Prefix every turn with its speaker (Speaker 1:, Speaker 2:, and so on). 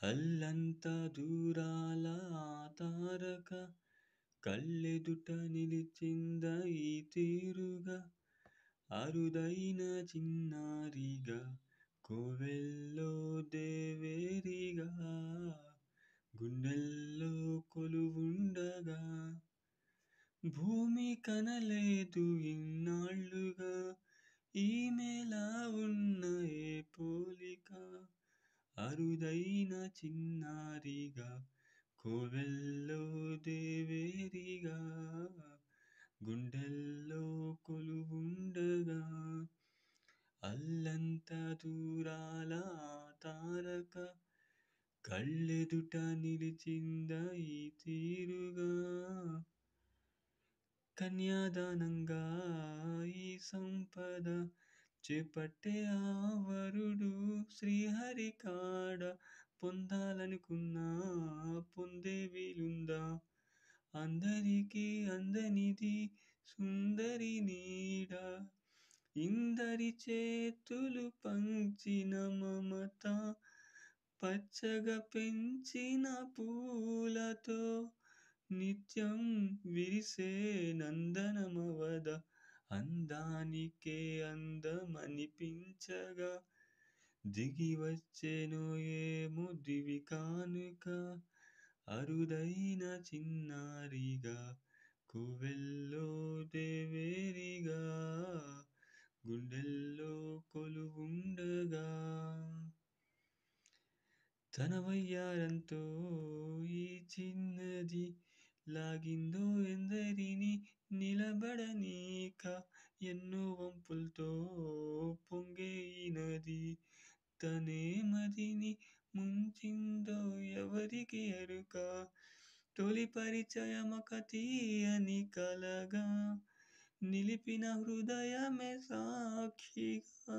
Speaker 1: అల్లంత దూరాల ఆ తారక కళ్ళెదుట నిలిచింద ఈ తీరుగా అరుదైన చిన్నారిగా కోవెల్లో దేవేరిగా గుండెల్లో కొలువుండగా భూమి కనలేదు ఇన్నాళ్లుగా ఈమెలా ఉన్న ఏ పోలిక అరుదైన చిన్నారిగా కోవెల్లో దేవేరిగా గుండెల్లో కొలువుండగా అల్లంత దూరాల ఆ తారక కళ్ళెదుట నిలిచింద ఈ తీరుగా కన్యాదానంగా ఈ సంపద చేపట్టే ఆ వరుడు శ్రీహరి కాడ పొందాలనుకున్నా పొందే వీలుందా అందరికీ అందనిది సుందరి నీడ ఇందరి చేతులు పంచిన మమత పచ్చగా పెంచిన పూలతో నిత్యం విరిసే నందనమవద అందానికే అందమనిపించగా దిగి వచ్చెనో ఏమో దివి కానుక అరుదైన చిన్నారిగా కోవెల్లో దేవేరిగా గుండెల్లో కొలువుండగా తన వయ్యారంతో ఈ చిన్నది లాగిందో ఎందరిని నిలబడనీక ఎన్నో వంపులతో పొంగే ఈ నది తనే మదిని ముంచిందో ఎవరికి ఎరుక తొలి పరిచయమొక తీయని కలగా నిలిపిన హృదయమే సాక్షిగా